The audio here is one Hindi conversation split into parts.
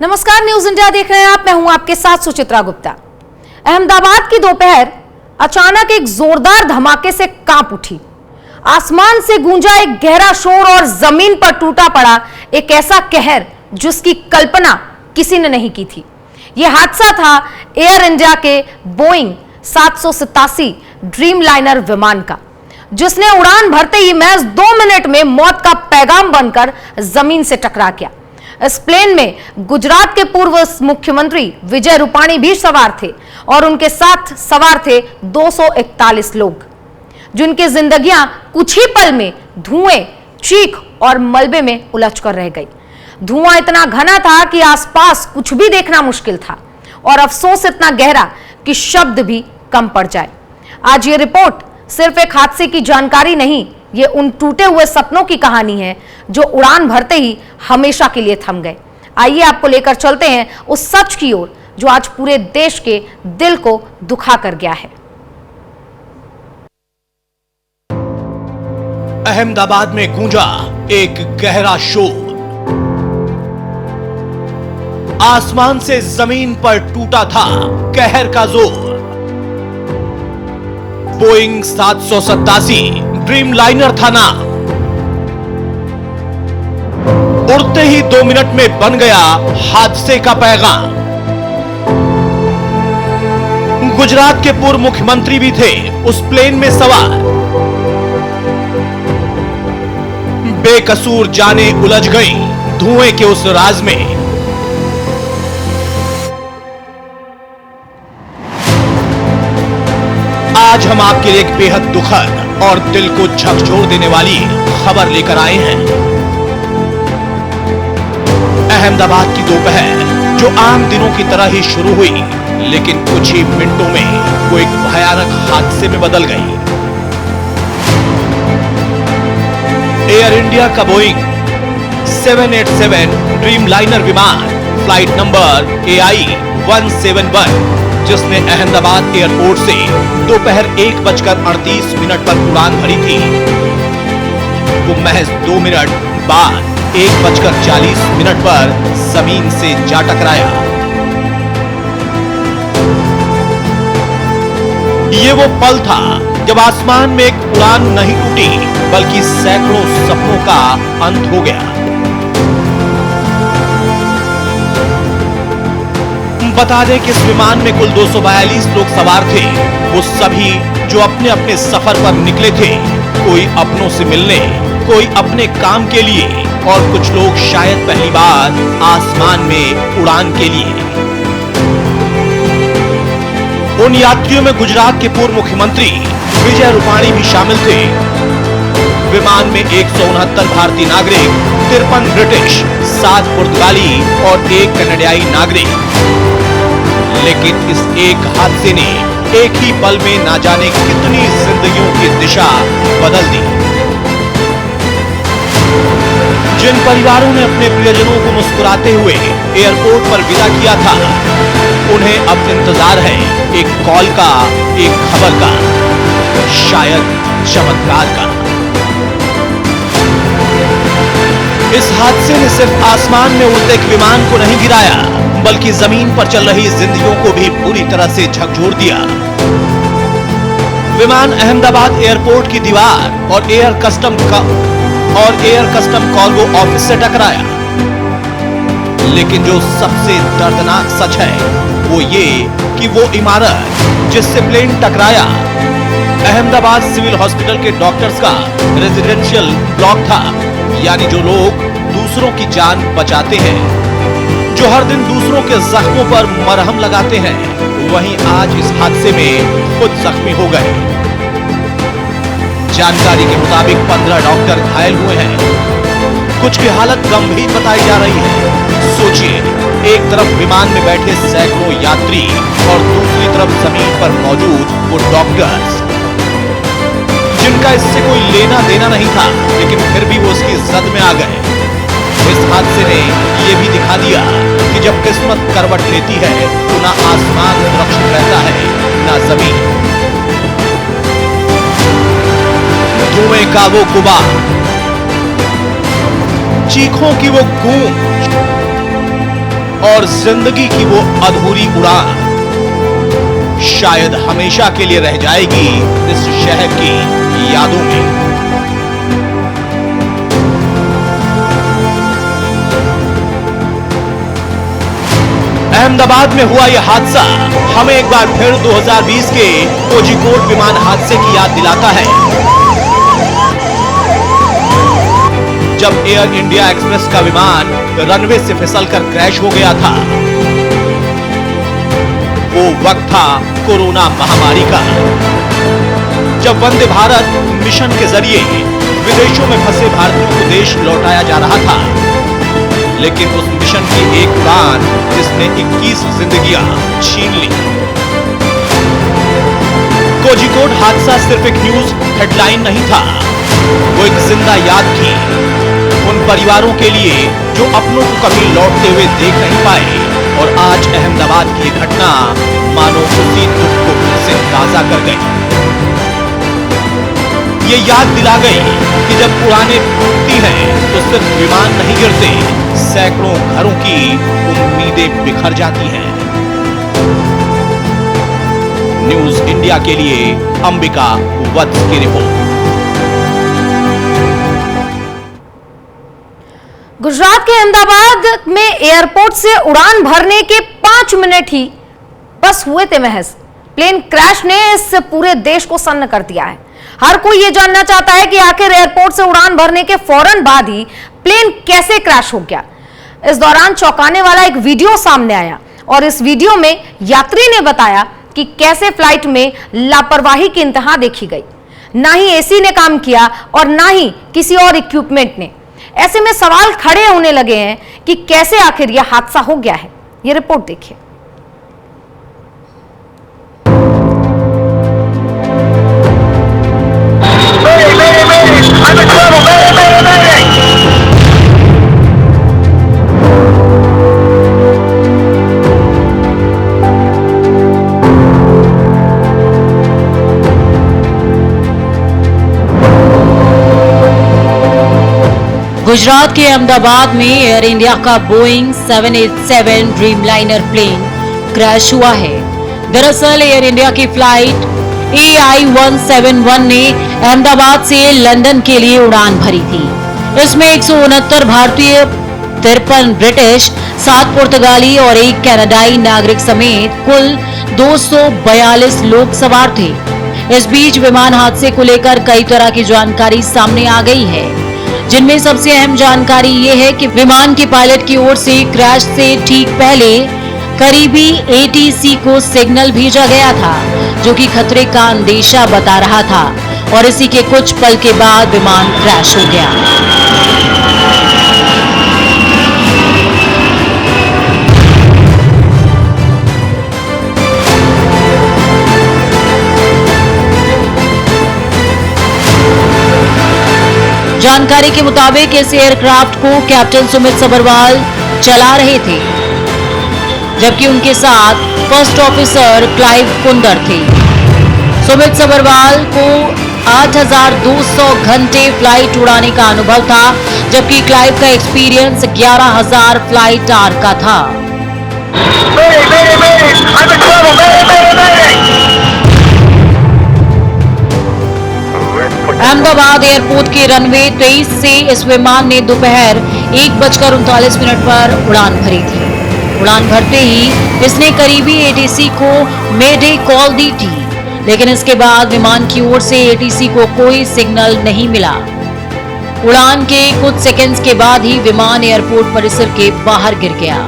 नमस्कार, न्यूज इंडिया देख रहे हैं आप। मैं हूं आपके साथ सुचित्रा गुप्ता। अहमदाबाद की दोपहर अचानक एक जोरदार धमाके से कांप उठी। आसमान से गूंजा एक गहरा शोर और जमीन पर टूटा पड़ा एक ऐसा कहर जिसकी कल्पना किसी ने नहीं की थी। यह हादसा था एयर इंडिया के बोइंग 787 ड्रीम लाइनर विमान का, जिसने उड़ान भरते ही महज 2 मिनट में मौत का पैगाम बनकर जमीन से टकरा गया। इस प्लेन में गुजरात के पूर्व मुख्यमंत्री विजय रूपाणी भी सवार थे और उनके साथ सवार थे 241 लोग, जिनकी जिंदगियां कुछ ही पल में धुएं, चीख और मलबे में उलझकर रह गई। धुआं इतना घना था कि आसपास कुछ भी देखना मुश्किल था और अफसोस इतना गहरा कि शब्द भी कम पड़ जाए। आज ये रिपोर्ट सिर्फ एक हादसे की जानकारी नहीं, ये उन टूटे हुए सपनों की कहानी है जो उड़ान भरते ही हमेशा के लिए थम गए। आइए आपको लेकर चलते हैं उस सच की ओर जो आज पूरे देश के दिल को दुखा कर गया है। अहमदाबाद में गूंजा एक गहरा शोर। आसमान से जमीन पर टूटा था कहर का जोर। बोइंग 787 ड्रीम लाइनर था नाम। उड़ते ही 2 मिनट में बन गया हादसे का पैगाम। गुजरात के पूर्व मुख्यमंत्री भी थे उस प्लेन में सवार। बेकसूर जाने उलझ गई धुएं के उस राज में। आज हम आपके लिए एक बेहद दुखद और दिल को झकझोर देने वाली खबर लेकर आए हैं। अहमदाबाद की दोपहर जो आम दिनों की तरह ही शुरू हुई, लेकिन कुछ ही मिनटों में वो एक भयानक हादसे में बदल गई। एयर इंडिया का बोइंग 787 ड्रीम लाइनर विमान फ्लाइट नंबर AI 171, जिसने अहमदाबाद एयरपोर्ट से दोपहर 1:38 पर उड़ान भरी थी, वो महज 2 मिनट बाद 1:40 पर जमीन से जा टकराया। ये वो पल था जब आसमान में एक उड़ान नहीं टूटी, बल्कि सैकड़ों सपनों का अंत हो गया। बता दें कि इस विमान में कुल 242 लोग सवार थे। वो सभी जो अपने अपने सफर पर निकले थे, कोई अपनों से मिलने, कोई अपने काम के लिए और कुछ लोग शायद पहली बार आसमान में उड़ान के लिए। उन यात्रियों में गुजरात के पूर्व मुख्यमंत्री विजय रूपाणी भी शामिल थे। विमान में 169 भारतीय नागरिक, 53 ब्रिटिश, 7 पुर्तगाली और 1 कनाडाई नागरिक। लेकिन इस एक हादसे ने एक ही पल में ना जाने कितनी जिंदगियों की दिशा बदल दी। जिन परिवारों ने अपने प्रियजनों को मुस्कुराते हुए एयरपोर्ट पर विदा किया था, उन्हें अब इंतजार है एक कॉल का, एक खबर का, शायद चमत्कार का। इस हादसे ने सिर्फ आसमान में उड़ते एक विमान को नहीं गिराया, बल्कि जमीन पर चल रही जिंदगियों को भी पूरी तरह से झकझोर दिया। विमान अहमदाबाद एयरपोर्ट की दीवार और एयर कस्टम कार्गो ऑफिस से टकराया। लेकिन जो सबसे दर्दनाक सच है वो ये कि वो इमारत जिससे प्लेन टकराया अहमदाबाद सिविल हॉस्पिटल के डॉक्टर्स का रेजिडेंशियल ब्लॉक था। यानी जो लोग दूसरों की जान बचाते हैं, जो हर दिन दूसरों के जख्मों पर मरहम लगाते हैं, वहीं आज इस हादसे में खुद जख्मी हो गए। जानकारी के मुताबिक 15 डॉक्टर घायल हुए हैं। कुछ की हालत गंभीर बताई जा रही है। सोचिए, एक तरफ विमान में बैठे सैकड़ों यात्री और दूसरी तरफ जमीन पर मौजूद वो डॉक्टर्स, जिनका इससे कोई लेना देना नहीं था, लेकिन फिर भी वो उसकी जद में आ गए। इस हादसे ने यह भी दिखा दिया कि जब किस्मत करवट लेती है तो ना आसमान सुरक्षित रहता है, ना जमीन। धुएं का वो गुबार, चीखों की वो गूंज और जिंदगी की वो अधूरी उड़ान शायद हमेशा के लिए रह जाएगी इस शहर की यादों में। अहमदाबाद में हुआ यह हादसा हमें एक बार फिर 2020 के कोझिकोड विमान हादसे की याद दिलाता है, जब एयर इंडिया एक्सप्रेस का विमान रनवे से फिसलकर क्रैश हो गया था। वो वक्त था कोरोना महामारी का, जब वंदे भारत मिशन के जरिए विदेशों में फंसे भारतीयों को देश लौटाया जा रहा था। लेकिन उस मिशन की एक उड़ान जिसने 21 जिंदगियां छीन ली। कोझिकोड हादसा सिर्फ एक न्यूज हेडलाइन नहीं था, वो एक जिंदा याद थी उन परिवारों के लिए जो अपनों को कभी लौटते हुए देख नहीं पाए। और आज अहमदाबाद की घटना मानो उसी दुख को फिर से ताजा कर गई। ये याद दिला गई कि जब उड़ानें टूटती हैं तो सिर्फ विमान नहीं गिरते, सैकड़ों घरों की उम्मीदें बिखर जाती हैं। न्यूज इंडिया के लिए अंबिका वत्स की रिपोर्ट। गुजरात के अहमदाबाद में एयरपोर्ट से उड़ान भरने के 5 मिनट ही बस हुए थे महज, प्लेन क्रैश ने इस पूरे देश को सन्न कर दिया है। हर कोई ये जानना चाहता है कि आखिर एयरपोर्ट से उड़ान भरने के फौरन बाद ही प्लेन कैसे क्रैश हो गया। इस दौरान चौंकाने वाला एक वीडियो सामने आया और इस वीडियो में यात्री ने बताया कि कैसे फ्लाइट में लापरवाही की इंतहा देखी गई। ना ही एसी ने काम किया और ना ही किसी और इक्विपमेंट ने। ऐसे में सवाल खड़े होने लगे हैं कि कैसे आखिर यह हादसा हो गया है। ये रिपोर्ट देखिए। गुजरात के अहमदाबाद में एयर इंडिया का बोइंग 787 ड्रीमलाइनर प्लेन क्रैश हुआ है। दरअसल एयर इंडिया की फ्लाइट AI-171 ने अहमदाबाद से लंदन के लिए उड़ान भरी थी। इसमें 169 भारतीय, 53 ब्रिटिश, 7 पुर्तगाली और 1 कनाडाई नागरिक समेत कुल 242 लोग सवार थे। इस बीच विमान हादसे को लेकर कई तरह की जानकारी सामने आ गई है, जिनमें सबसे अहम जानकारी ये है कि विमान के पायलट की ओर से क्रैश से ठीक पहले करीबी ATC को सिग्नल भेजा गया था, जो कि खतरे का अंदेशा बता रहा था और इसी के कुछ पल के बाद विमान क्रैश हो गया। जानकारी के मुताबिक इस एयरक्राफ्ट को कैप्टन सुमित सबरवाल चला रहे थे, जबकि उनके साथ फर्स्ट ऑफिसर क्लाइव कुंदर थे। सुमित सबरवाल को 8,200 घंटे फ्लाइट उड़ाने का अनुभव था, जबकि क्लाइव का एक्सपीरियंस 11,000 फ्लाइट आवर का था। अहमदाबाद एयरपोर्ट के रनवे 23 से इस विमान ने दोपहर 1:39 पर उड़ान भरी थी। उड़ान भरते ही इसने करीबी ATC को मेडे कॉल दी थी, लेकिन इसके बाद विमान की ओर से ATC को कोई सिग्नल नहीं मिला। उड़ान के कुछ सेकंड्स के बाद ही विमान एयरपोर्ट परिसर के बाहर गिर गया।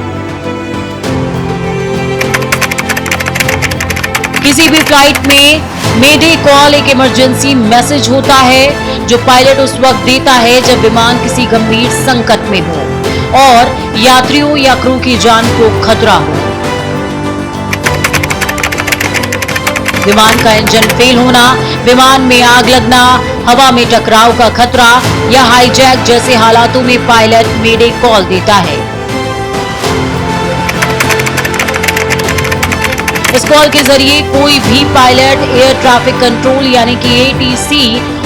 किसी भी फ्लाइट में मेडे कॉल एक इमरजेंसी मैसेज होता है, जो पायलट उस वक्त देता है जब विमान किसी गंभीर संकट में हो और यात्रियों या क्रू की जान को खतरा हो। विमान का इंजन फेल होना, विमान में आग लगना, हवा में टकराव का खतरा या हाईजैक जैसे हालातों में पायलट मेडे कॉल देता है। इस कॉल के जरिए कोई भी पायलट एयर ट्रैफिक कंट्रोल यानी कि ATC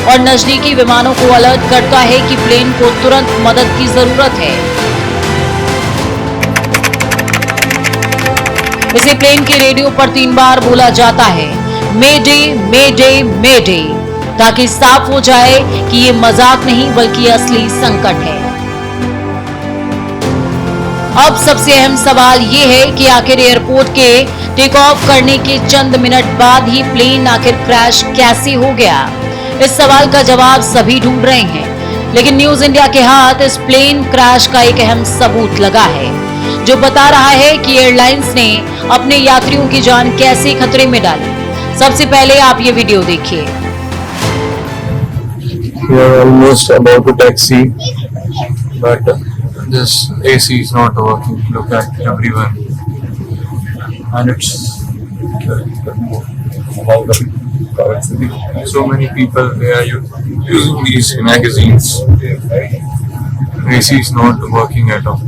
और नजदीकी विमानों को अलर्ट करता है कि प्लेन को तुरंत मदद की जरूरत है। इसे प्लेन के रेडियो पर 3 बार बोला जाता है, मेडे मेडे मेडे, ताकि साफ हो जाए कि ये मजाक नहीं बल्कि असली संकट है। अब सबसे अहम सवाल ये है कि आखिर एयरपोर्ट के टेक ऑफ करने के चंद मिनट बाद ही प्लेन आखिर क्रैश कैसे हो गया? इस सवाल का जवाब सभी ढूंढ रहे हैं, लेकिन न्यूज इंडिया के हाथ इस प्लेन क्रैश का एक अहम सबूत लगा है, जो बता रहा है कि एयरलाइंस ने अपने यात्रियों की जान कैसे खतरे में डाली। सबसे पहले आप ये वीडियो देखिए। We are almost about to taxi, but this AC is not working. Look at everyone, and it's so many people. They are using these magazines. AC is not working at all.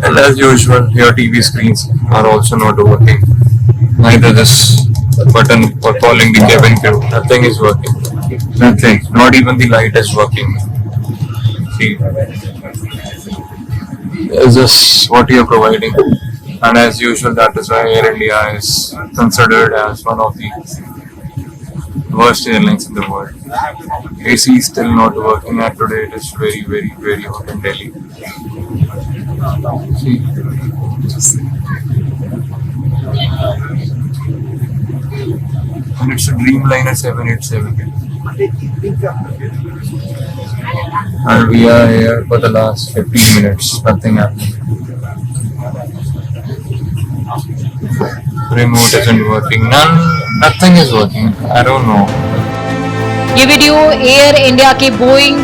And as usual, your TV screens are also not working. Neither this button for calling the cabin crew. Nothing is working. Nothing. Not even the light is working. See, it's just what you are providing. And as usual, that is why Air India is considered as one of the worst airlines in the world. AC is still not working, and today it is very, very, very hot in Delhi. See, and it's a Dreamliner 787. And we are here for the last 15 minutes. Nothing happened. Remote isn't working. Nothing is working. I don't know. ये वीडियो एयर इंडिया के बोइंग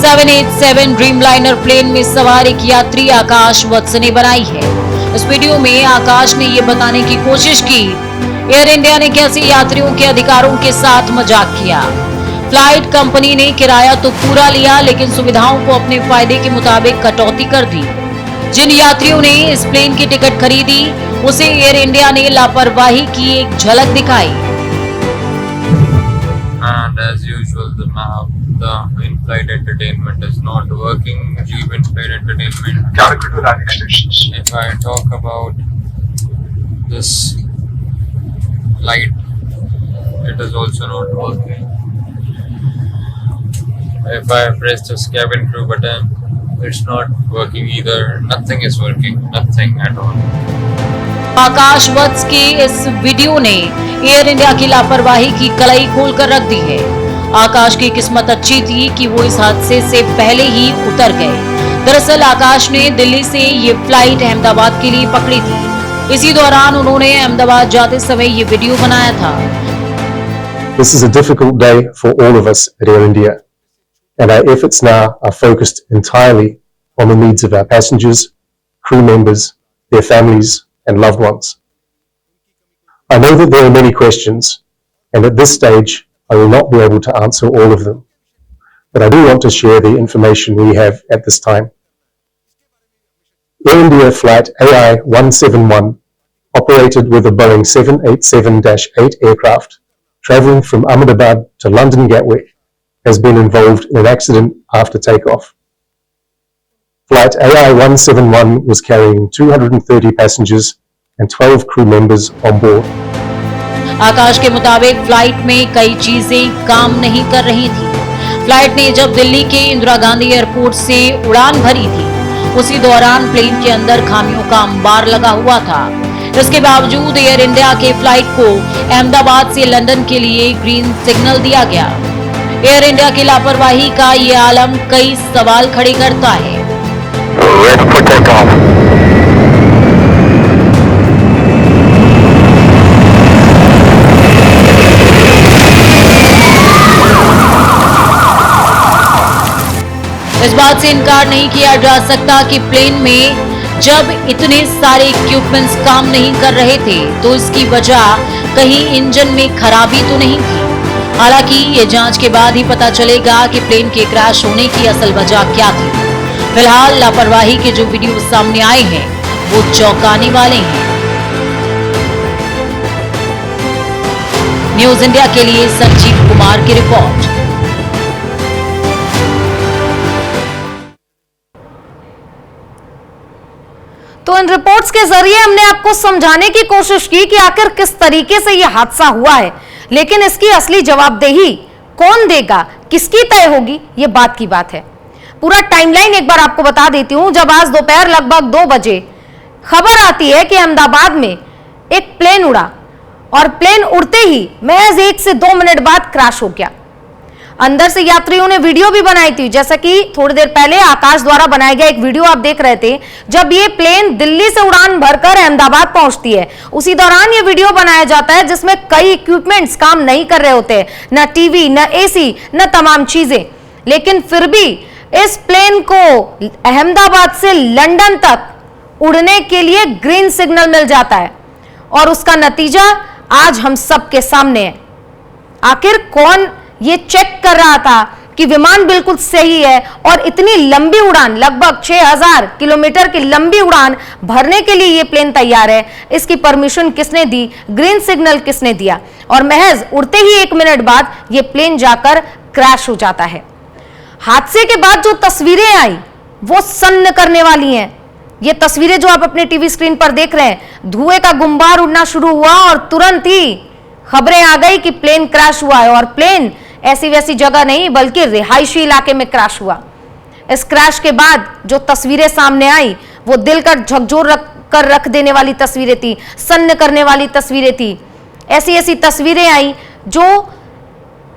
787 ड्रीमलाइनर प्लेन में सवार एक यात्री आकाश वत्स ने बनाई है। इस वीडियो में आकाश ने ये बताने की कोशिश की एयर इंडिया ने कैसे यात्रियों के अधिकारों के साथ मजाक किया। फ्लाइट कंपनी ने किराया तो पूरा लिया, लेकिन सुविधाओं को अपने फायदे के मुताबिक कटौती कर दी। जिन यात्रियों ने इस प्लेन की टिकट खरीदी, उसे एयर इंडिया ने लापरवाही की एक झलक दिखाई। And as usual, the in-flight entertainment is not working. Jeep in-flight entertainment. If I talk about this light, it is also not working. If I press this cabin crew button, it's not working either. Nothing is working. Nothing at all. आकाश वत्स के इस वीडियो ने एयर इंडिया की लापरवाही की कलई खोलकर रख दी है। आकाश की किस्मत अच्छी थी कि वो इस हादसे से पहले ही उतर गए। दरअसल आकाश ने दिल्ली से ये फ्लाइट अहमदाबाद के लिए पकड़ी थी। इसी दौरान उन्होंने अहमदाबाद जाते समय ये वीडियो बनाया था। This is a difficult day for all of us at Air India, and our efforts now are focused entirely on the needs of our passengers, crew members, their families, and loved ones. I know that there are many questions, and at this stage I will not be able to answer all of them, but I do want to share the information we have at this time. Air India flight AI-171, operated with a Boeing 787-8 aircraft, travelling from Ahmedabad to London Gatwick, has been involved in an accident after takeoff. Flight AI-171 was carrying 230 passengers and 12 crew members on board. आकाश के मुताबिक फ्लाइट में कई चीजें काम नहीं कर रही थी। फ्लाइट ने जब दिल्ली के इंदिरा गांधी एयरपोर्ट से उड़ान भरी थी, उसी दौरान प्लेन के अंदर खामियों का अंबार लगा हुआ था। इसके बावजूद एयर इंडिया के फ्लाइट को अहमदाबाद से लंदन के लिए ग्रीन सिग्नल दिया गया। एयर इंडिया की लापरवाही का ये आलम कई सवाल खड़े करता है। इस बात से इनकार नहीं किया जा सकता कि प्लेन में जब इतने सारे इक्विपमेंट्स काम नहीं कर रहे थे, तो इसकी वजह कहीं इंजन में खराबी तो नहीं थी। हालांकि ये जांच के बाद ही पता चलेगा कि प्लेन के क्रैश होने की असल वजह क्या थी। फिलहाल लापरवाही के जो वीडियो सामने आए हैं, वो चौंकाने वाले हैं। न्यूज इंडिया के लिए संजीव कुमार की रिपोर्ट। तो इन रिपोर्ट्स के जरिए हमने आपको समझाने की कोशिश की कि आखिर किस तरीके से यह हादसा हुआ है, लेकिन इसकी असली जवाबदेही कौन देगा, किसकी तय होगी, यह बात की बात है। पूरा टाइमलाइन एक बार आपको बता देती हूं। जब आज दोपहर लगभग 2 बजे खबर आती है कि अहमदाबाद में एक प्लेन उड़ा और प्लेन उड़ते ही महज 1 से 2 मिनट बाद क्रैश हो गया। अंदर से यात्रियों ने वीडियो भी बनाई थी, जैसा कि थोड़ी देर पहले आकाश द्वारा बनाया गया एक वीडियो आप देख रहे थे। जब ये प्लेन दिल्ली से उड़ान भरकर अहमदाबाद पहुंचती है, उसी दौरान ये वीडियो बनाया जाता है जिसमें कई इक्विपमेंट्स काम नहीं कर रहे होते, न टीवी, न एसी, न तमाम चीजें। लेकिन फिर भी इस प्लेन को अहमदाबाद से लंदन तक उड़ने के लिए ग्रीन सिग्नल मिल जाता है और उसका नतीजा आज हम सबके सामने है। आखिर कौन ये चेक कर रहा था कि विमान बिल्कुल सही है और इतनी लंबी उड़ान, लगभग 6000 किलोमीटर की लंबी उड़ान भरने के लिए ये प्लेन तैयार है? इसकी परमिशन किसने दी, ग्रीन सिग्नल किसने दिया? और महज उड़ते ही 1 मिनट बाद ये प्लेन जाकर क्रैश हो जाता है। हादसे के बाद जो तस्वीरें आई वो सन्न करने वाली हैं। ये तस्वीरें जो आप अपने टीवी स्क्रीन पर देख रहे हैं, धुएं का गुंबार उड़ना शुरू हुआ और तुरंत ही खबरें आ गई कि प्लेन क्रैश हुआ है। और प्लेन ऐसी वैसी जगह नहीं बल्कि रिहायशी इलाके में क्रैश हुआ। इस क्रैश के बाद जो तस्वीरें सामने आई वो दिल का झकझोर रख देने वाली तस्वीरें थी, सन्न करने वाली तस्वीरें थी। ऐसी ऐसी तस्वीरें आई जो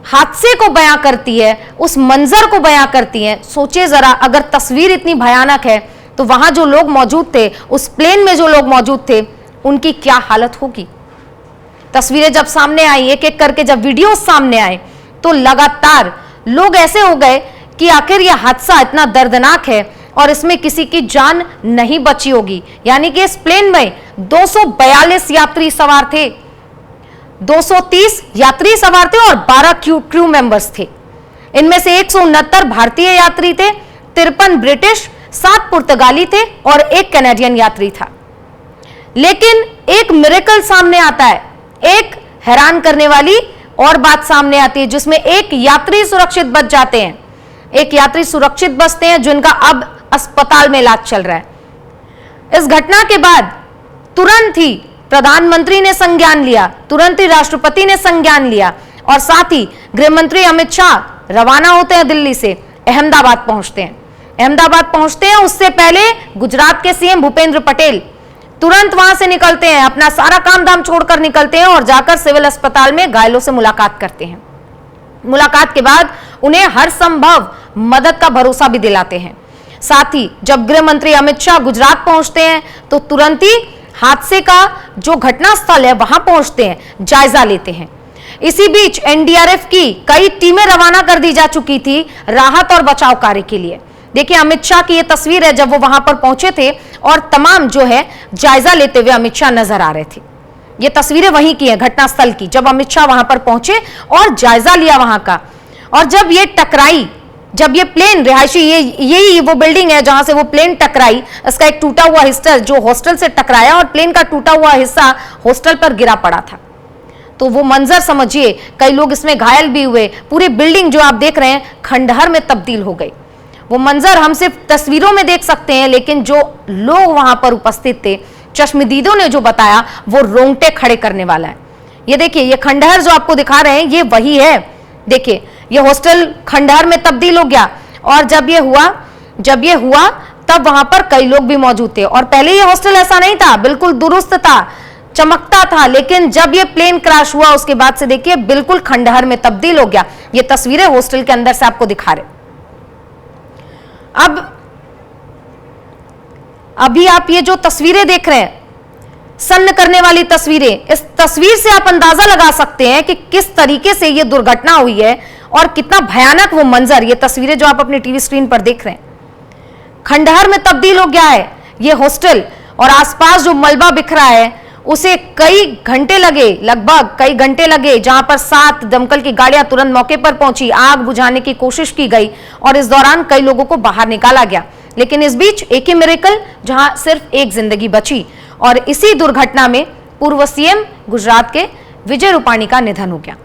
हादसे को बयां करती है, उस मंजर को बयां करती है। सोचिए जरा, अगर तस्वीर इतनी भयानक है तो वहां जो लोग मौजूद थे, उस प्लेन में जो लोग मौजूद थे, उनकी क्या हालत होगी। तस्वीरें जब सामने आई, एक एक करके जब वीडियो सामने आए, तो लगातार लोग ऐसे हो गए कि आखिर यह हादसा इतना दर्दनाक है और इसमें किसी की जान नहीं बची होगी। यानी कि इस प्लेन में 242 यात्री सवार थे, 230 यात्री सवार थे और 12 क्रू मेंबर्स थे। इनमें से 169 भारतीय यात्री थे, 53 ब्रिटिश, 7 पुर्तगाली थे और 1 कैनेडियन यात्री था। लेकिन एक मिरेकल सामने आता है, एक हैरान करने वाली और बात सामने आती है, जिसमें एक यात्री सुरक्षित बच जाते हैं। एक यात्री सुरक्षित बचते हैं जिनका अब अस्पताल में इलाज चल रहा है। इस घटना के बाद तुरंत ही प्रधानमंत्री ने संज्ञान लिया, तुरंत ही राष्ट्रपति ने संज्ञान लिया और साथ ही गृह मंत्री अमित शाह रवाना होते हैं, दिल्ली से अहमदाबाद पहुंचते हैं। अहमदाबाद पहुंचते हैं उससे पहले गुजरात के सीएम भूपेंद्र पटेल तुरंत वहां से निकलते हैं, अपना सारा काम धाम छोड़कर निकलते हैं और जाकर सिविल अस्पताल में घायलों से मुलाकात करते हैं। मुलाकात के बाद उन्हें हर संभव मदद का भरोसा भी दिलाते हैं। साथ ही जब गृह मंत्री अमित शाह गुजरात पहुंचते हैं तो तुरंत ही हादसे का जो घटनास्थल है वहां पहुंचते हैं, जायजा लेते हैं। इसी बीच एनडीआरएफ की कई टीमें रवाना कर दी जा चुकी थी राहत और बचाव कार्य के लिए। देखिए, अमित शाह की यह तस्वीर है जब वो वहां पर पहुंचे थे और तमाम जो है जायजा लेते हुए अमित शाह नजर आ रहे थे। ये तस्वीरें वहीं की हैं, घटनास्थल की, जब अमित शाह वहां पर पहुंचे और जायजा लिया वहां का। और जब ये टकराई, जब ये प्लेन रिहायशी, यही वो बिल्डिंग है जहां से वो प्लेन टकराई, इसका एक टूटा हुआ हिस्सा जो हॉस्टल से टकराया और प्लेन का टूटा हुआ हिस्सा हॉस्टल पर गिरा पड़ा था। तो वो मंजर समझिए, कई लोग इसमें घायल भी हुए। पूरी बिल्डिंग जो आप देख रहे हैं खंडहर में तब्दील हो गई। वो मंजर हम सिर्फ तस्वीरों में देख सकते हैं, लेकिन जो लोग वहां पर उपस्थित थे, चश्मदीदों ने जो बताया, वो रोंगटे खड़े करने वाला है। ये देखिए, ये खंडहर जो आपको दिखा रहे हैं, ये वही है। देखिए, ये हॉस्टल खंडहर में तब्दील हो गया और जब ये हुआ तब वहां पर कई लोग भी मौजूद थे। और पहले ये हॉस्टल ऐसा नहीं था, बिल्कुल दुरुस्त था, चमकता था, लेकिन जब ये प्लेन क्रैश हुआ उसके बाद से देखिए बिल्कुल खंडहर में तब्दील हो गया। ये तस्वीरें हॉस्टल के अंदर से आपको दिखा रहे। अब अभी आप ये जो तस्वीरें देख रहे हैं, सन्न करने वाली तस्वीरें, इस तस्वीर से आप अंदाजा लगा सकते हैं कि किस तरीके से ये दुर्घटना हुई है और कितना भयानक वो मंजर, ये तस्वीरें जो आप अपने टीवी स्क्रीन पर देख रहे हैं, खंडहर में तब्दील हो गया है ये हॉस्टल। और आसपास जो मलबा बिखरा है उसे कई घंटे लगे, लगभग कई घंटे लगे, जहां पर 7 दमकल की गाड़ियां तुरंत मौके पर पहुंची, आग बुझाने की कोशिश की गई और इस दौरान कई लोगों को बाहर निकाला गया। लेकिन इस बीच एक ही मिरेकल, जहां सिर्फ एक जिंदगी बची और इसी दुर्घटना में पूर्व सीएम गुजरात के विजय रूपाणी का निधन हो गया।